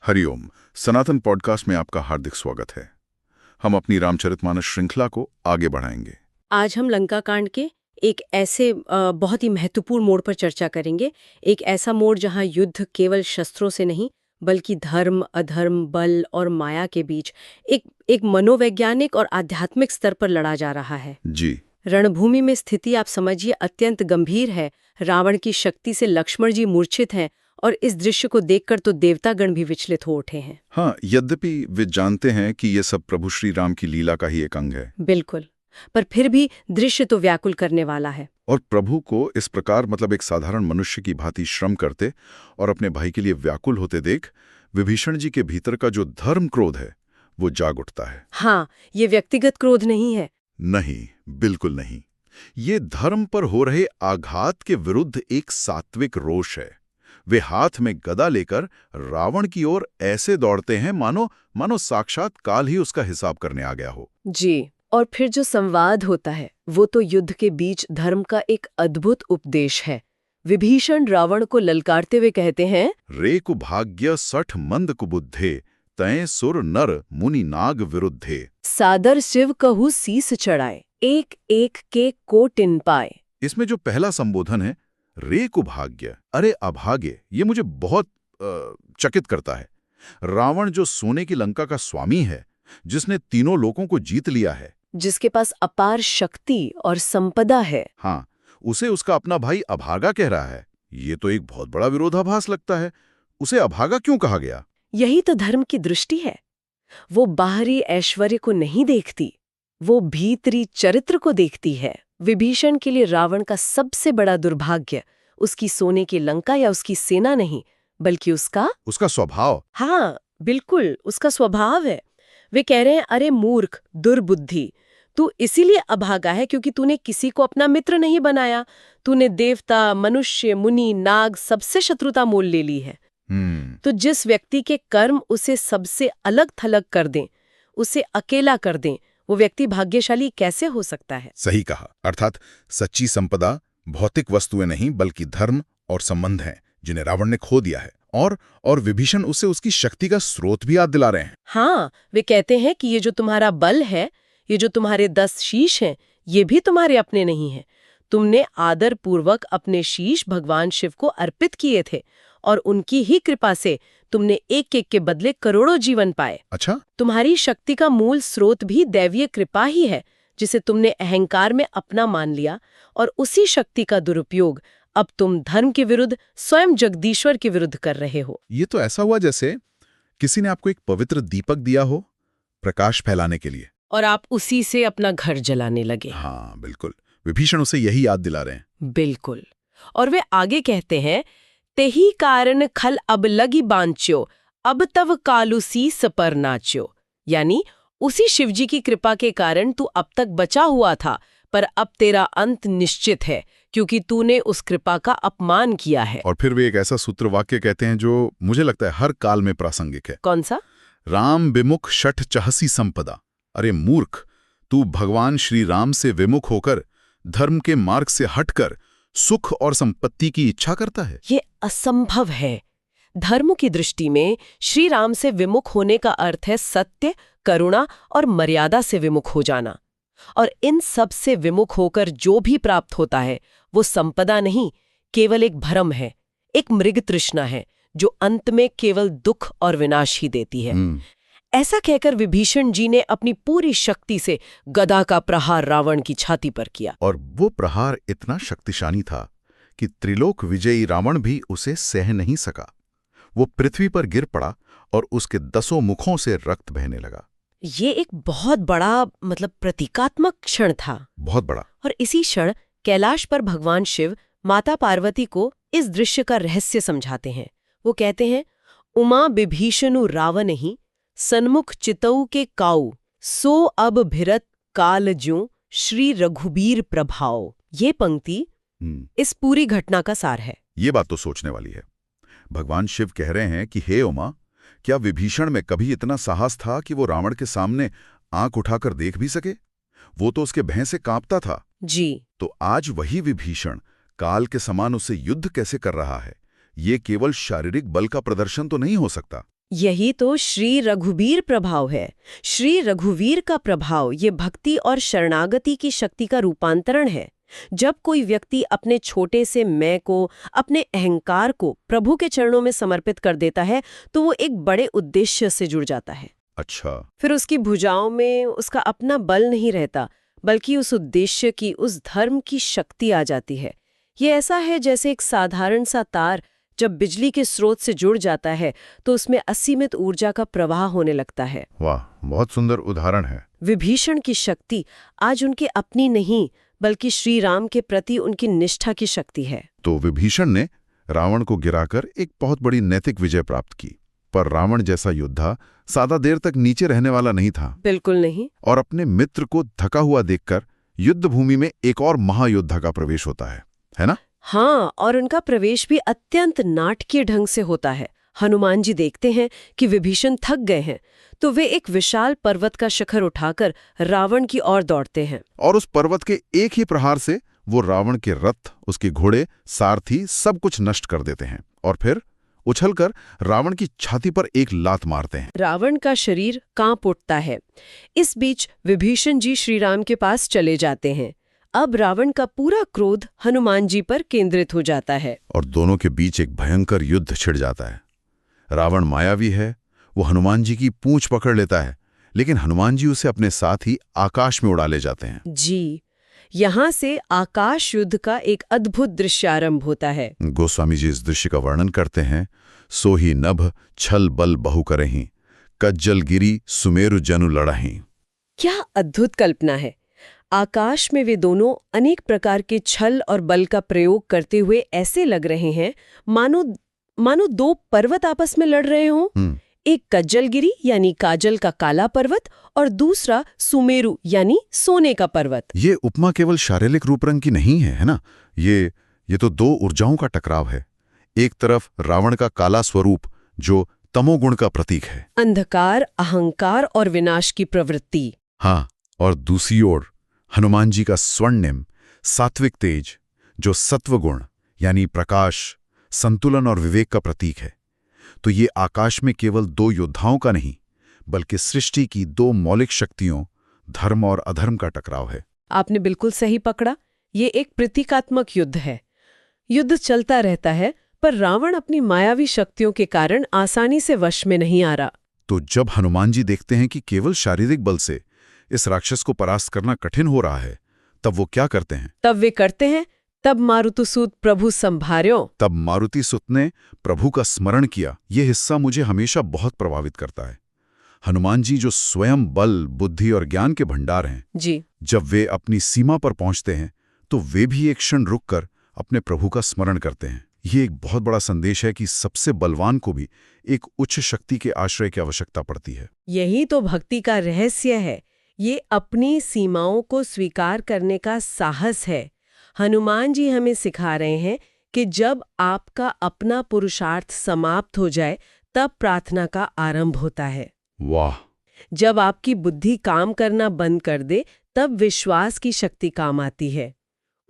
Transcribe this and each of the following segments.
हरिओम। सनातन podcast में आपका हार्दिक स्वागत है। हम अपनी रामचरितमानस श्रृंखला को आगे बढ़ाएंगे। आज हम लंका कांड के एक ऐसे बहुत ही महत्वपूर्ण मोड़ पर चर्चा करेंगे। एक ऐसा मोड़ जहां युद्ध केवल शस्त्रों से नहीं बल्कि धर्म, अधर्म, बल और माया के बीच एक मनोवैज्ञानिक और आध्यात्मिक स्तर पर लड़ा जा रहा है। जी। रणभूमि में स्थिति आप समझिए अत्यंत गंभीर है। रावण की शक्ति से लक्ष्मण जी मूर्छित हैं और इस दृश्य को देखकर तो देवतागण भी विचलित हो उठे हैं। हाँ, यद्यपि वे जानते हैं कि ये सब प्रभु श्री राम की लीला का ही एक अंग है। बिल्कुल, पर फिर भी दृश्य तो व्याकुल करने वाला है। और प्रभु को इस प्रकार मतलब एक साधारण मनुष्य की भांति श्रम करते और अपने भाई के लिए व्याकुल होते देख विभीषण जी के भीतर का जो धर्म क्रोध है वो जाग उठता है। हाँ, ये व्यक्तिगत क्रोध नहीं है। नहीं, बिल्कुल नहीं। ये धर्म पर हो रहे आघात के विरुद्ध एक सात्विक रोष है। वे हाथ में गदा लेकर रावण की ओर ऐसे दौड़ते हैं मानो मानो साक्षात काल ही उसका हिसाब करने आ गया हो। जी, और फिर जो संवाद होता है वो तो युद्ध के बीच धर्म का एक अद्भुत उपदेश है। विभीषण रावण को ललकारते हुए कहते हैं, रे कुभाग्य सठ मंद कुबुद्धे तय सुर नर मुनि नाग विरुद्धे। सादर शिव कहू सीस चढ़ाए, एक एक के को टिन पाए। इसमें जो पहला संबोधन है रे कुभाग्य, अरे अभाग्य, ये मुझे बहुत चकित करता है। रावण जो सोने की लंका का स्वामी है, जिसने तीनों लोकों को जीत लिया है, जिसके पास अपार शक्ति और संपदा है, हाँ, उसे उसका अपना भाई अभागा कह रहा है। ये तो एक बहुत बड़ा विरोधाभास लगता है। उसे अभागा क्यों कहा गया? यही तो धर्म की दृष्टि है। वो बाहरी ऐश्वर्य को नहीं देखती, वो भीतरी चरित्र को देखती है। विभीषण के लिए रावण का सबसे बड़ा दुर्भाग्य उसकी सोने की लंका या उसकी सेना नहीं, बल्कि उसका स्वभाव। हाँ, बिल्कुल, उसका स्वभाव है। वे कह रहे हैं, अरे मूर्ख, दुर्बुद्धि, तू इसीलिए अभागा है क्योंकि तूने किसी को अपना मित्र नहीं बनाया। तूने देवता, मनुष्य, मुनि, नाग सबसे शत्रुता मोल ले ली है। तो जिस व्यक्ति के कर्म उसे सबसे अलग थलग कर दें, उसे अकेला कर दें, वो व्यक्ति भाग्यशाली कैसे हो सकता है? सही कहा। अर्थात सच्ची संपदा भौतिक वस्तुएं नहीं बल्कि धर्म और संबंध हैं जिन्हें रावण ने खो दिया है। और विभीषण उसे उसकी शक्ति का स्रोत भी याद दिला रहे हैं। हाँ, वे कहते हैं कि ये जो तुम्हारा बल है, ये जो तुम्हारे 10 शीश हैं, ये भी तुम्हारे अपने नहीं हैं। तुमने आदर पूर्वक अपने शीश भगवान शिव को अर्पित किए थे और उनकी ही कृपा से तुमने एक एक के बदले करोड़ों जीवन पाए। अच्छा? तुम्हारी शक्ति का मूल स्रोत भी दैवीय कृपा ही है, जिसे तुमने अहंकार में अपना मान लिया, और उसी शक्ति का दुरुपयोग अब तुम धर्म के विरुद्ध, स्वयं जगदीश्वर के विरुद्ध कर रहे हो। ये तो ऐसा हुआ जैसे किसी ने आपको एक पवित्र दीपक दिया हो प्रकाश फैलाने के लिए, और आप उसी से अपना घर जलाने लगे। हाँ, बिल्कुल। विभीषण उसे यही याद दिला रहे हैं। बिल्कुल। और वे आगे कहते हैं, तेही कारण खल अब लगी बांच्यो, अब तव कालू सीस पर नाच्यो। यानी उसी शिवजी की कृपा के कारण तू अब तक बचा हुआ था, पर अब तेरा अंत निश्चित है क्योंकि तूने उस कृपा का अपमान किया है। और फिर वे एक ऐसा सूत्र वाक्य कहते हैं जो मुझे लगता है हर काल में प्रासंगिक है। कौन सा? राम विमुख शठ चहसी संपदा। अरे मूर्ख, तू भगवान श्री राम से विमुख होकर धर्म के मार्ग से हटकर सुख और संपत्ति की इच्छा करता है। ये असंभव है। धर्म की दृष्टि में श्री राम से विमुख होने का अर्थ है सत्य, करुणा और मर्यादा से विमुख हो जाना। और इन सब से विमुख होकर जो भी प्राप्त होता है वो संपदा नहीं, केवल एक भ्रम है, एक मृग तृष्णा है जो अंत में केवल दुख और विनाश ही देती है। ऐसा कहकर विभीषण जी ने अपनी पूरी शक्ति से गदा का प्रहार रावण की छाती पर किया। और वो प्रहार इतना शक्तिशाली था कि त्रिलोक विजयी रावण भी उसे सह नहीं सका। वो पृथ्वी पर गिर पड़ा और उसके 10 मुखों से रक्त बहने लगा। ये एक बहुत बड़ा प्रतीकात्मक क्षण था। बहुत बड़ा। और इसी क्षण कैलाश पर भगवान शिव माता पार्वती को इस दृश्य का रहस्य समझाते हैं। वो कहते हैं, उमा विभीषणु रावण ही सन्मुख चितऊ के काऊ, सो अब भिरत काल ज्यों श्री रघुबीर प्रभाव। ये पंक्ति इस पूरी घटना का सार है। ये बात तो सोचने वाली है। भगवान शिव कह रहे हैं कि हे उमा, क्या विभीषण में कभी इतना साहस था कि वो रावण के सामने आंख उठाकर देख भी सके? वो तो उसके भय से कांपता था। जी। तो आज वही विभीषण काल के समान उससे युद्ध कैसे कर रहा है? ये केवल शारीरिक बल का प्रदर्शन तो नहीं हो सकता। यही तो श्री रघुवीर प्रभाव है। श्री रघुवीर का प्रभाव ये भक्ति और शरणागति की शक्ति का रूपांतरण है। जब कोई व्यक्ति अपने छोटे से मैं को, अपने अहंकार को प्रभु के चरणों में समर्पित कर देता है तो वो एक बड़े उद्देश्य से जुड़ जाता है। अच्छा। फिर उसकी भुजाओं में उसका अपना बल नहीं रहता, बल्कि उस उद्देश्य की, उस धर्म की शक्ति आ जाती है। ये ऐसा है जैसे एक साधारण सा तार जब बिजली के स्रोत से जुड़ जाता है तो उसमें असीमित ऊर्जा का प्रवाह होने लगता है। वाह, बहुत सुंदर उदाहरण है। विभीषण की शक्ति आज उनकी अपनी नहीं, बल्कि श्री राम के प्रति उनकी निष्ठा की शक्ति है। तो विभीषण ने रावण को गिराकर एक बहुत बड़ी नैतिक विजय प्राप्त की, पर रावण जैसा योद्धा सादा देर तक नीचे रहने वाला नहीं था। बिल्कुल नहीं। और अपने मित्र को थका हुआ देखकर युद्ध भूमि में एक और महायोद्धा का प्रवेश होता है ना? हाँ, और उनका प्रवेश भी अत्यंत नाटकीय ढंग से होता है। हनुमान जी देखते हैं कि विभीषण थक गए हैं, तो वे एक विशाल पर्वत का शिखर उठाकर रावण की ओर दौड़ते हैं। और उस पर्वत के एक ही प्रहार से वो रावण के रथ, उसके घोड़े, सारथी सब कुछ नष्ट कर देते हैं और फिर उछलकर रावण की छाती पर एक लात मारते हैं। रावण का शरीर कांप उठता है। इस बीच विभीषण जी श्री राम के पास चले जाते हैं। अब रावण का पूरा क्रोध हनुमान जी पर केंद्रित हो जाता है और दोनों के बीच एक भयंकर युद्ध छिड़ जाता है। रावण मायावी है, वो हनुमान जी की पूंछ पकड़ लेता है, लेकिन हनुमान जी उसे अपने साथ ही आकाश में उड़ा ले जाते हैं। जी, यहाँ से आकाश युद्ध का एक अद्भुत दृश्य आरंभ होता है। गोस्वामी जी इस दृश्य का वर्णन करते हैं। सोही नभ छल बल बहु करहीं, कज्जल गिरी सुमेरु जनु लड़हीं। क्या अद्भुत कल्पना है। आकाश में वे दोनों अनेक प्रकार के छल और बल का प्रयोग करते हुए ऐसे लग रहे हैं मानो दो पर्वत आपस में लड़ रहे हों। एक कज्जलगिरी यानी काजल का काला पर्वत और दूसरा सुमेरु यानी सोने का पर्वत। ये उपमा केवल शारीरिक रूप रंग की नहीं है ना? ये तो दो ऊर्जाओं का टकराव है। एक तरफ रावण का काला स्वरूप जो तमोगुण का प्रतीक है, अंधकार, अहंकार और विनाश की प्रवृत्ति। हाँ, और दूसरी ओर हनुमान जी का स्वर्णिम सात्विक तेज जो सत्वगुण यानी प्रकाश, संतुलन और विवेक का प्रतीक है। तो ये आकाश में केवल दो योद्धाओं का नहीं, बल्कि सृष्टि की दो मौलिक शक्तियों, धर्म और अधर्म का टकराव है। आपने बिल्कुल सही पकड़ा। ये एक प्रतीकात्मक युद्ध है। युद्ध चलता रहता है, पर रावण अपनी मायावी शक्तियों के कारण आसानी से वश में नहीं आ रहा। तो जब हनुमान जी देखते हैं कि केवल शारीरिक बल से इस राक्षस को परास्त करना कठिन हो रहा है, तब वो क्या करते हैं? तब मारुतिसूत प्रभु संभार्यो। तब मारुति सुत ने प्रभु का स्मरण किया। ये हिस्सा मुझे हमेशा बहुत प्रभावित करता है। हनुमान जी जो स्वयं बल, बुद्धि और ज्ञान के भंडार हैं जी, जब वे अपनी सीमा पर पहुंचते हैं तो वे भी एक क्षण रुककर अपने प्रभु का स्मरण करते हैं। ये एक बहुत बड़ा संदेश है कि सबसे बलवान को भी एक उच्च शक्ति के आश्रय की आवश्यकता पड़ती है। यही तो भक्ति का रहस्य है। ये अपनी सीमाओं को स्वीकार करने का साहस है। हनुमान जी हमें सिखा रहे हैं कि जब आपका अपना पुरुषार्थ समाप्त हो जाए तब प्रार्थना का आरंभ होता है। वाह! जब आपकी बुद्धि काम करना बंद कर दे तब विश्वास की शक्ति काम आती है।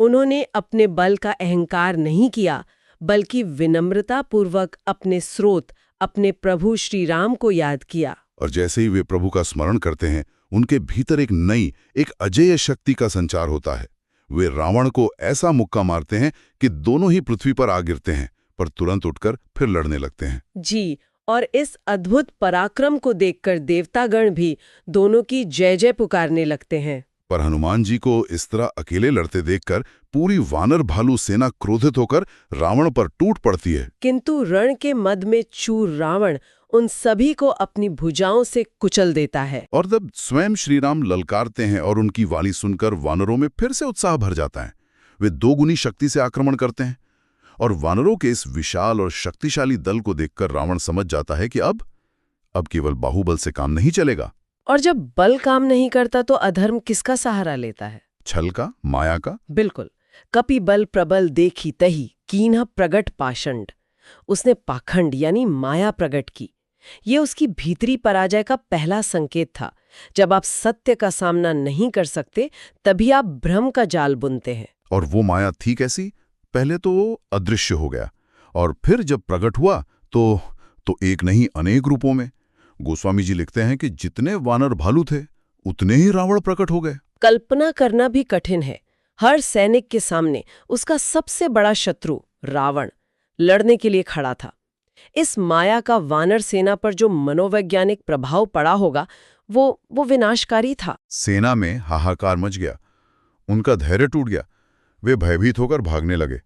उन्होंने अपने बल का अहंकार नहीं किया, बल्कि विनम्रतापूर्वक अपने स्रोत, अपने प्रभु श्री राम को याद किया। और जैसे ही वे प्रभु का स्मरण करते हैं, उनके भीतर एक नई, एक अजेय शक्ति का संचार होता है। वे रावण को ऐसा मुक्का मारते हैं कि दोनों ही पृथ्वी पर आ गिरते हैं, पर तुरंत उठकर फिर लड़ने लगते हैं। जी, और इस अद्भुत पराक्रम को देखकर देवतागण भी दोनों की जय जय पुकारने लगते हैं। पर हनुमान जी को इस तरह अकेले लड़ते देखकर पूरी वानर भालू सेना क्रोधित होकर रावण पर टूट पड़ती है। किंतु रण के मद में चूर रावण उन सभी को अपनी भुजाओं से कुचल देता है। और जब स्वयं श्रीराम ललकारते हैं और उनकी वाणी सुनकर वानरों में फिर से उत्साह भर जाता है। वे दोगुनी शक्ति से आक्रमण करते हैं और वानरों के इस विशाल और शक्तिशाली दल को देखकर रावण समझ जाता है कि अब केवल बाहुबल से काम नहीं चलेगा। और जब बल काम नहीं करता तो अधर्म किसका सहारा लेता है? छल का, माया का। बिल्कुल। कपि बल प्रबल देखी तही कीन्ह प्रगट पाषंड। उसने पाखंड यानी माया प्रकट की। ये उसकी भीतरी पराजय का पहला संकेत था। जब आप सत्य का सामना नहीं कर सकते तभी आप भ्रम का जाल बुनते हैं। और वो माया थी कैसी? पहले तो वो अदृश्य हो गया और फिर जब प्रकट हुआ तो तो एक नहीं अनेक रूपों में। गोस्वामी जी लिखते हैं कि जितने वानर भालू थे उतने ही रावण प्रकट हो गए। कल्पना करना भी कठिन है। हर सैनिक के सामने उसका सबसे बड़ा शत्रु रावण लड़ने के लिए खड़ा था। इस माया का वानर सेना पर जो मनोवैज्ञानिक प्रभाव पड़ा होगा वो विनाशकारी था। सेना में हाहाकार मच गया, उनका धैर्य टूट गया, वे भयभीत होकर भागने लगे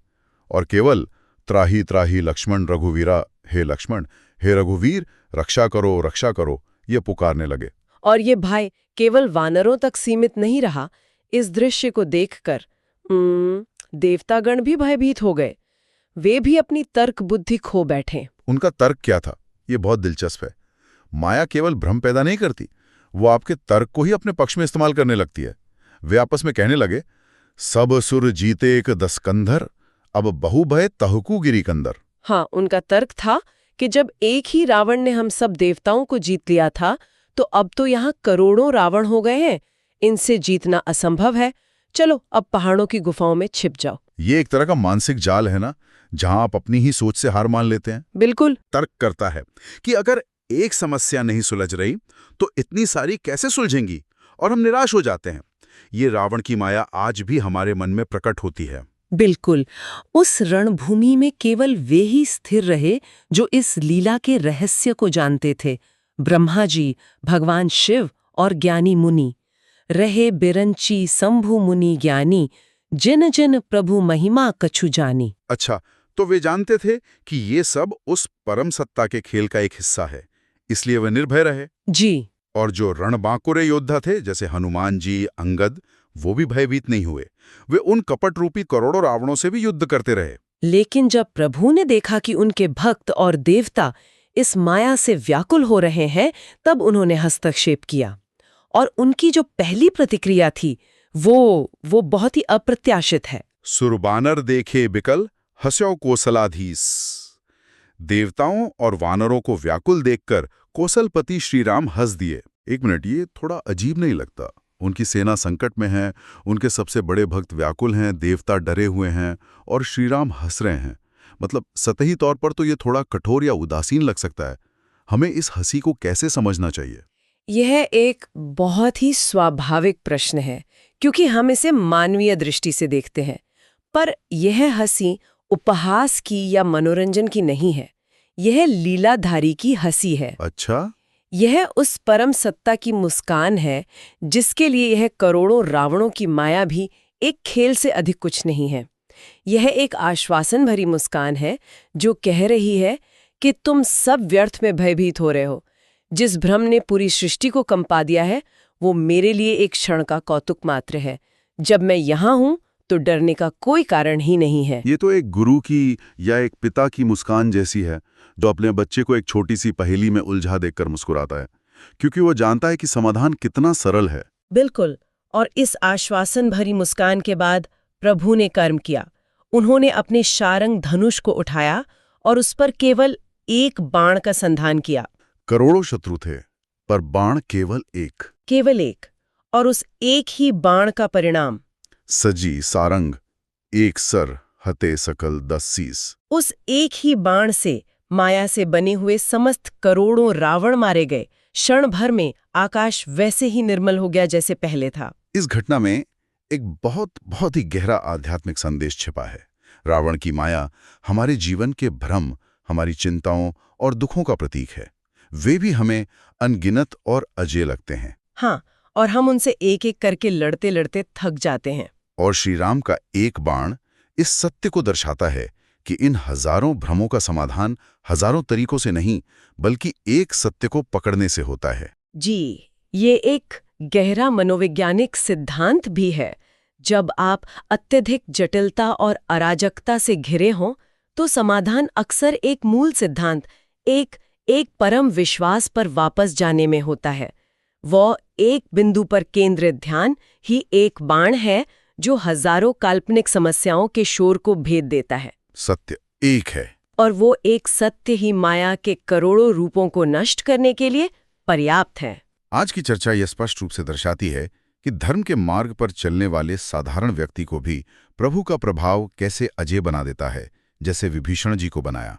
और केवल त्राही त्राही लक्ष्मण रघुवीरा, हे लक्ष्मण, हे रघुवीर, रक्षा करो, ये पुकारने लगे। और ये भय केवल वानरों तक सीमित नहीं रहा। इस दृश्य को देखकर देवतागण भी भयभीत हो गए। वे भी अपनी तर्क बुद्धि खो बैठे। उनका तर्क क्या था? ये बहुत दिलचस्प है। माया केवल भ्रम पैदा नहीं करती, वो आपके तर्क को ही अपने पक्ष में इस्तेमाल करने लगती है। वे आपस में कहने लगे, सब सुर जीते एक दसकंधर, अब बहु भय तहकू गिरी कंदर। हाँ, उनका तर्क था कि जब एक ही रावण ने हम सब देवताओं को जीत लिया था, तो अब तो यहाँ करोड़ों रावण हो गए हैं, इनसे जीतना असंभव है। चलो अब पहाड़ों की गुफाओं में छिप जाओ। ये एक तरह का मानसिक जाल है ना, जहां आप अपनी ही सोच से हार मान लेते हैं। बिल्कुल। तर्क करता है कि अगर एक समस्या नहीं सुलझ रही तो इतनी सारी कैसे सुलझेंगी, और हम निराश हो जाते हैं। ये रावण की माया आज भी हमारे मन में प्रकट होती है। बिल्कुल। उस रणभूमि में केवल वे ही स्थिर रहे जो इस लीला के रहस्य को जानते थे। ब्रह्मा जी, भगवान शिव और ज्ञानी मुनि रहे बिरंची शंभु मुनि ज्ञानी, जिन जिन प्रभु महिमा कछु जानी। अच्छा, तो वे जानते थे कि ये सब उस परम सत्ता के खेल का एक हिस्सा है, इसलिए वे निर्भय रहे। जी। और जो रणबांकुरे योद्धा थे जैसे हनुमान जी, अंगद, वो भी भयभीत नहीं हुए। वे उन कपट रूपी करोड़ों रावणों से भी युद्ध करते रहे। लेकिन जब प्रभु ने देखा कि उनके भक्त और देवता इस माया से व्याकुल हो रहे हैं, तब उन्होंने हस्तक्षेप किया। और उनकी जो पहली प्रतिक्रिया थी वो बहुत ही अप्रत्याशित है। सुरबानर देखे बिकल, हस्यो कोसलाधीस। देवताओं और वानरों को व्याकुल देखकर कौशलपति श्रीराम हंस दिए। एक मिनट, ये थोड़ा अजीब नहीं लगता? उनकी सेना संकट में है, उनके सबसे बड़े भक्त व्याकुल हैं, देवता डरे हुए हैं और श्रीराम हंस रहे हैं। मतलब सतही तौर पर तो ये थोड़ा कठोर या उदासीन लग सकता है। हमें इस हंसी को कैसे समझना चाहिए? यह एक बहुत ही स्वाभाविक प्रश्न है, क्योंकि हम इसे मानवीय दृष्टि से देखते हैं। पर यह हंसी उपहास की या मनोरंजन की नहीं है, यह लीलाधारी की हंसी है। अच्छा? यह उस परम सत्ता की मुस्कान है जिसके लिए यह करोड़ों रावणों की माया भी एक खेल से अधिक कुछ नहीं है। यह एक आश्वासन भरी मुस्कान है जो कह रही है कि तुम सब व्यर्थ में भयभीत हो रहे हो। जिस भ्रम ने पूरी सृष्टि को कंपा दिया है, वो मेरे लिए एक क्षण का कौतुक मात्र है। जब मैं यहाँ हूँ तो डरने का कोई कारण ही नहीं है। ये तो एक गुरु की या एक पिता की मुस्कान जैसी है, जो अपने बच्चे को एक छोटी सी पहेली में उलझा देखकर मुस्कुराता है, क्योंकि वो जानता है कि समाधान कितना सरल है। बिल्कुल। और इस आश्वासन भरी मुस्कान के बाद प्रभु ने कर्म किया। उन्होंने अपने शारंग धनुष को उठाया और उस पर केवल एक बाण का संधान किया। करोड़ों शत्रु थे, पर बाण केवल एक। और उस एक ही बाण का परिणाम सजी सारंग एक सर हते सकल 10 शीस। उस एक ही बाण से माया से बने हुए समस्त करोड़ों रावण मारे गए। क्षण भर में आकाश वैसे ही निर्मल हो गया जैसे पहले था। इस घटना में एक बहुत ही गहरा आध्यात्मिक संदेश छिपा है। रावण की माया हमारे जीवन के भ्रम, हमारी चिंताओं और दुखों का प्रतीक है। वे भी हमें अनगिनत और अजेय लगते हैं। हाँ, और हम उनसे एक एक करके लड़ते लड़ते थक जाते हैं। और श्रीराम का एक बाण इस सत्य को दर्शाता है कि इन हजारों भ्रमों का समाधान हजारों तरीकों से नहीं, बल्कि एक सत्य को पकड़ने से होता है। जी, ये एक गहरा मनोवैज्ञानिक सिद्धांत भी है। जब आप अत्यधिक जटिलता और अराजकता से घिरे हों, तो समाधान अक्सर एक मूल सिद्धांत, एक परम विश्वास पर वापस जाने में होता है। वो एक बिंदु पर केंद्रित ध्यान ही एक बाण है जो हजारों काल्पनिक समस्याओं के शोर को भेद देता है। सत्य एक है, और वो एक सत्य ही माया के करोड़ों रूपों को नष्ट करने के लिए पर्याप्त है। आज की चर्चा यह स्पष्ट रूप से दर्शाती है कि धर्म के मार्ग पर चलने वाले साधारण व्यक्ति को भी प्रभु का प्रभाव कैसे अजेय बना देता है, जैसे विभीषण जी को बनाया।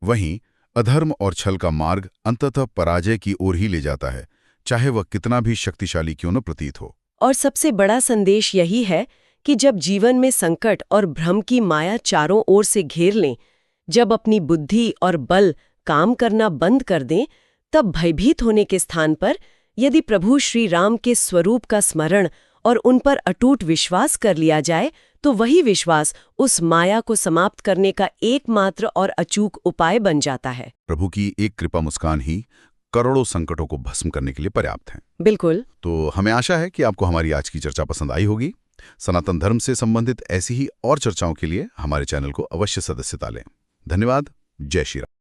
वहीं अधर्म और छल का मार्ग अंततः पराजय की ओर ही ले जाता है, चाहे वह कितना भी शक्तिशाली क्यों न प्रतीत हो। और सबसे बड़ा संदेश यही है कि जब जीवन में संकट और भ्रम की माया चारों ओर से घेर लें, जब अपनी बुद्धि और बल काम करना बंद कर दें, तब भयभीत होने के स्थान पर यदि प्रभु श्री राम के स्वरूप का स्मरण और उन पर अटूट विश्वास कर लिया जाए, तो वही विश्वास उस माया को समाप्त करने का एकमात्र और अचूक उपाय बन जाता है। प्रभु की एक कृपा मुस्कान ही करोड़ों संकटों को भस्म करने के लिए पर्याप्त है। बिल्कुल। तो हमें आशा है कि आपको हमारी आज की चर्चा पसंद आई होगी। सनातन धर्म से संबंधित ऐसी ही और चर्चाओं के लिए हमारे चैनल को अवश्य सदस्यता लें। धन्यवाद। जय श्री राम।